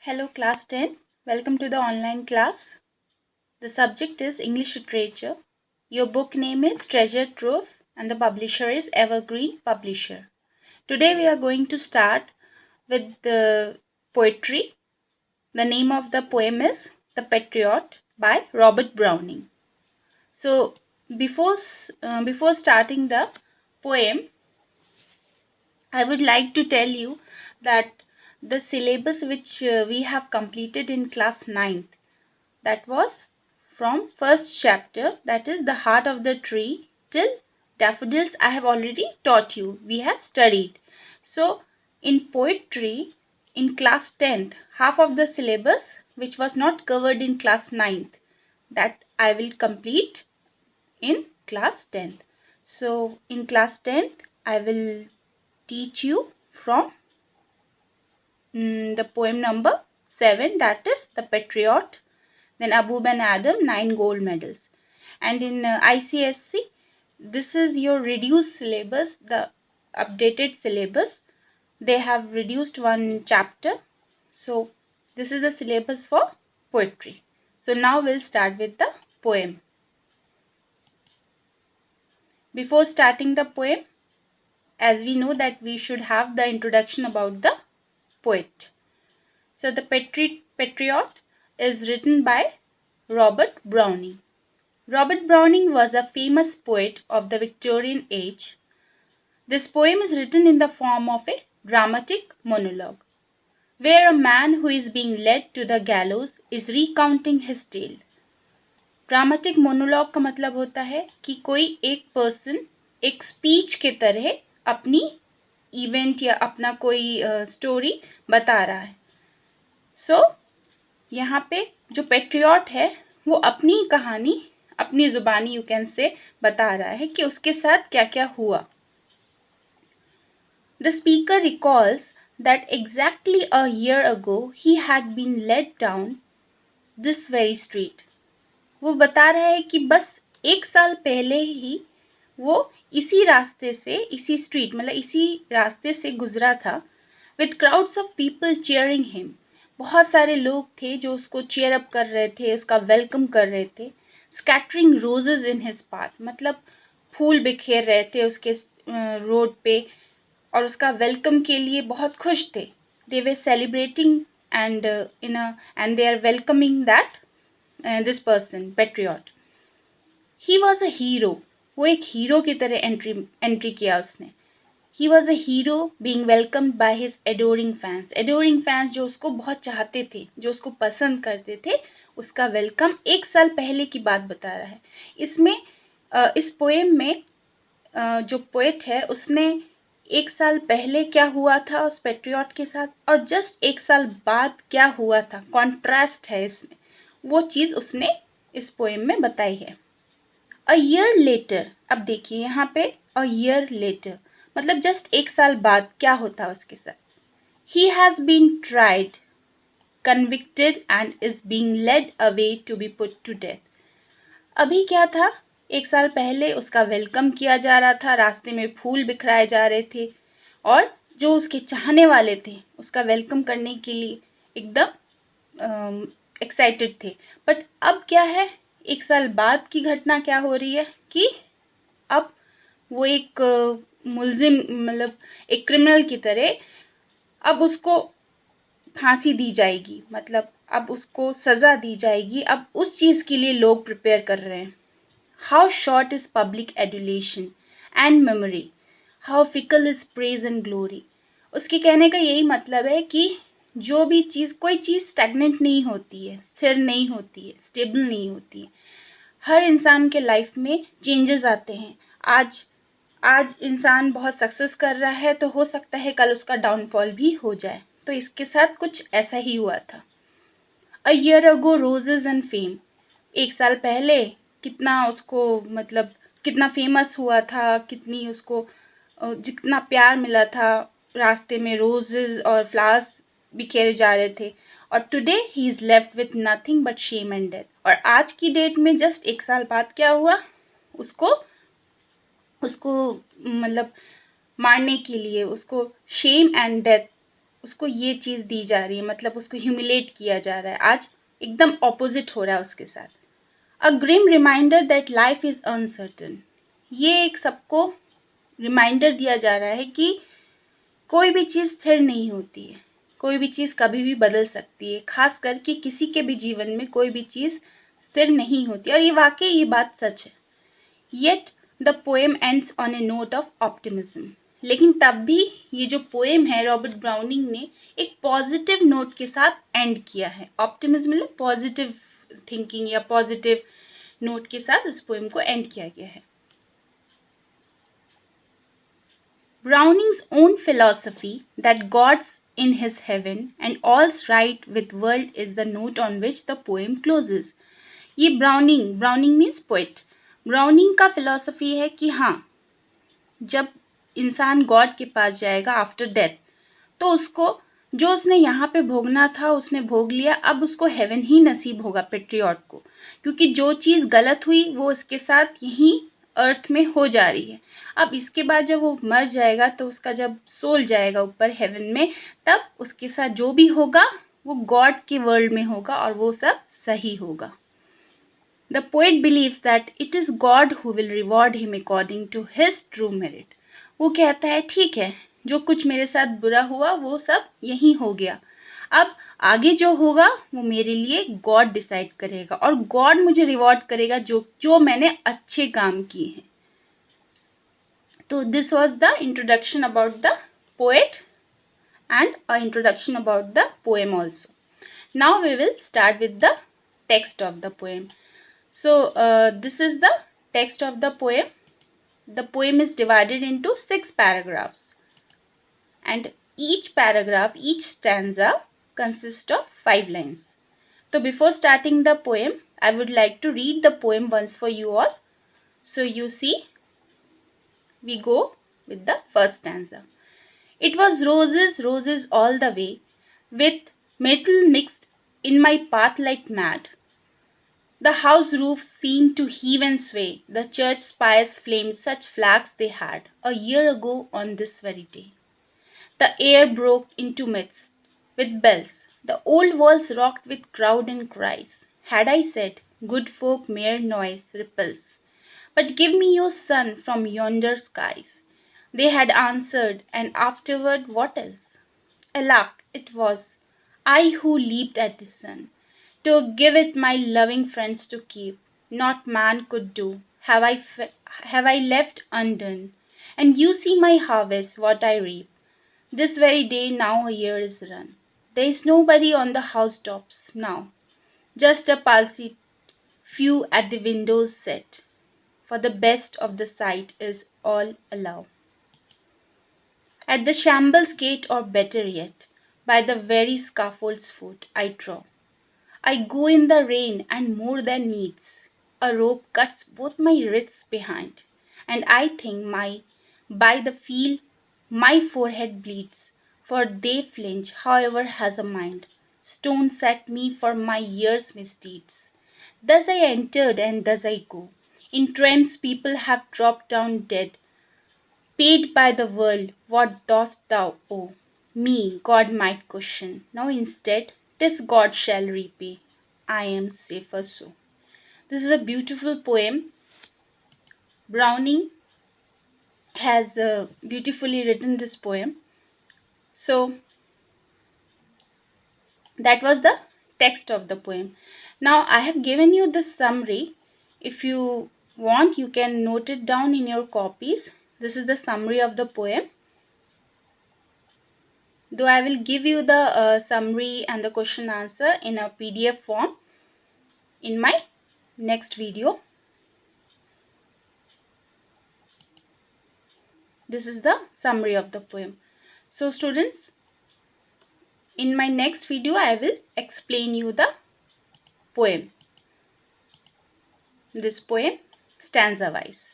Hello class 10, welcome to the online class. The subject is English Literature. Your book name is Treasure Trove and the publisher is Evergreen Publisher. Today we are going to start with the poetry. The name of the poem is The Patriot by Robert Browning. So before starting the poem, I would like to tell you that the syllabus which we have completed in class 9th, that was from first chapter, that is the heart of the tree, till daffodils. I have already taught you, we have studied. So in poetry in class 10th, half of the syllabus which was not covered in class 9th, that I will complete in class 10th. So in class 10th I will teach you from the poem number 7, that is The Patriot. Then Aboob and Adam, 9 gold medals. And in ICSC, this is your reduced syllabus, the updated syllabus. They have reduced one chapter. So this is the syllabus for poetry. So now we'll start with the poem. Before starting the poem, as we know that we should have the introduction about the poet. So The Patriot is written by Robert Browning. Robert Browning was a famous poet of the Victorian age. This poem is written in the form of a dramatic monologue, where a man who is being led to the gallows is recounting his tale. Dramatic monologue का मतलब होता है कि कोई एक person एक speech के तरह अपनी इवेंट या अपना कोई स्टोरी बता रहा है. सो यहाँ पे जो पेट्रियट है वो अपनी कहानी अपनी जुबानी यू कैन से बता रहा है कि उसके साथ क्या क्या हुआ. The speaker recalls that exactly a year ago he had been led down this very street. वो बता रहा है कि बस एक साल पहले ही वो इसी रास्ते से, इसी स्ट्रीट मतलब इसी रास्ते से गुजरा था. With crowds of people cheering him. बहुत सारे लोग थे जो उसको चीयर अप कर रहे थे, उसका वेलकम कर रहे थे. Scattering roses in his path, मतलब फूल बिखेर रहे थे उसके रोड पे और उसका वेलकम के लिए बहुत खुश थे. They were celebrating and they are welcoming that this person, patriot. He was a hero. वो एक हीरो की तरह एंट्री किया उसने. He was a hero being welcomed by his adoring fans. Adoring fans जो उसको बहुत चाहते थे, जो उसको पसंद करते थे, उसका वेलकम एक साल पहले की बात बता रहा है. इसमें इस पोएम में जो पोएट है उसने एक साल पहले क्या हुआ था उस पेट्रियट के साथ और जस्ट एक साल बाद क्या हुआ था, कॉन्ट्रास्ट है इसमें, वो चीज़ उसने इस पोएम में बताई है. अ ईयर लेटर, अब देखिए यहाँ पे अ ईयर लेटर मतलब जस्ट एक साल बाद क्या होता है उसके साथ. He has been tried, convicted and is being led away to be put to death. अभी क्या था, एक साल पहले उसका वेलकम किया जा रहा था, रास्ते में फूल बिखराए जा रहे थे और जो उसके चाहने वाले थे उसका वेलकम करने के लिए एकदम एक्साइटेड थे. बट अब क्या है, एक साल बाद की घटना क्या हो रही है कि अब वो एक मुलजिम मतलब एक क्रिमिनल की तरह अब उसको फांसी दी जाएगी, मतलब अब उसको सज़ा दी जाएगी. अब उस चीज़ के लिए लोग प्रिपेयर कर रहे हैं. How short is public adulation and memory, how fickle is praise and glory. उसके कहने का यही मतलब है कि जो भी चीज़, कोई चीज़ स्टैग्नेंट नहीं होती है, स्थिर नहीं होती है, स्टेबल नहीं होती है. हर इंसान के लाइफ में चेंजेस आते हैं. आज इंसान बहुत सक्सेस कर रहा है तो हो सकता है कल उसका डाउनफॉल भी हो जाए. तो इसके साथ कुछ ऐसा ही हुआ था. A year ago roses and fame, एक साल पहले कितना उसको मतलब कितना फेमस हुआ था, कितनी उसको जितना प्यार मिला था, रास्ते में रोजेज और फ्लावर्स बिखेरे जा रहे थे. और today he is left with nothing but shame and death. और आज की डेट में जस्ट एक साल बाद क्या हुआ, उसको मतलब मारने के लिए उसको शेम एंड डेथ उसको ये चीज़ दी जा रही है, मतलब उसको ह्यूमिलेट किया जा रहा है। आज एकदम ऑपोजिट हो रहा है उसके साथ। A grim reminder that life is uncertain. ये एक सबको रिमाइंडर दिया जा रहा है कि कोई भी चीज़ स्थिर नहीं होती है, कोई भी चीज़ कभी भी बदल सकती है, खास करके किसी के भी जीवन में कोई भी चीज़ स्थिर नहीं होती। और ये वाकई ये बात सच है। Yet the poem ends on A note of optimism. लेकिन तब भी ये जो पोएम है रॉबर्ट ब्राउनिंग ने एक पॉजिटिव नोट के साथ एंड किया है। ऑप्टिमिज्म मतलब पॉजिटिव थिंकिंग या पॉजिटिव नोट के साथ इस पोएम को एंड किया गया है। Browning's own philosophy that God's in his heaven and all's right with world is the note on which the poem closes. ये ब्राउनिंग मीन्स पोइट, ब्राउनिंग का फिलॉसफी है कि हाँ, जब इंसान गॉड के पास जाएगा आफ्टर डेथ, तो उसको जो उसने यहाँ पे भोगना था उसने भोग लिया, अब उसको हेवन ही नसीब होगा पेट्रियट को, क्योंकि जो चीज़ गलत हुई वो उसके साथ यहीं अर्थ में हो जा रही है। अब इसके बाद जब वो मर जाएगा तो उसका जब सोल जाएगा ऊपर हेवन में, तब उसके साथ जो भी होगा वो गॉड के वर्ल्ड में होगा और वो सब सही होगा। The poet believes that it is God who will reward him according to his true merit. वो कहता है ठीक है, जो कुछ मेरे साथ बुरा हुआ वो सब यही हो गया, अब आगे जो होगा वो मेरे लिए गॉड डिसाइड करेगा और गॉड मुझे रिवॉर्ड करेगा जो मैंने अच्छे काम किए हैं। तो this was the introduction about the poet and an introduction about the poem also. Now we will start with the text of the poem. So this is the text of the poem. The poem is divided into 6 paragraphs and each paragraph, each stanza consists of 5 lines. So before starting the poem, I would like to read the poem once for you all. So you see, we go with the first stanza. It was roses, roses all the way, with metal mixed in my path like mad. The house roofs seemed to heave and sway, the church spires flamed, such flags they had, a year ago on this very day. The air broke into midst with bells, the old walls rocked with crowd and cries. Had I said, good folk mere noise ripples, but give me your sun from yonder skies. They had answered, and afterward what else? Alack, it was I who leaped at the sun, to give it my loving friends to keep. Not man could do, have I left undone. And you see my harvest, what I reap. This very day now a year is run. There is nobody on the housetops now, just a palsied few at the windows set. For the best of the sight is all allow. At the shambles gate, or better yet, by the very scaffold's foot, I draw. I go in the rain, and more than needs. A rope cuts both my wrists behind, and I think by the feel my forehead bleeds, for they flinch, however has a mind. Stone set me for my year's misdeeds. Thus I entered, and thus I go. In trams people have dropped down dead, paid by the world, what dost thou owe? Me, God might question. Now instead, 'tis God shall repay. I am safer so. This is a beautiful poem. Browning has beautifully written this poem. So, that was the text of the poem. Now, I have given you the summary. If you want, you can note it down in your copies. This is the summary of the poem. Though I will give you the summary and the question answer in a PDF form in my next video. This is the summary of the poem. So students, in my next video I will explain you the poem. This poem stanza wise.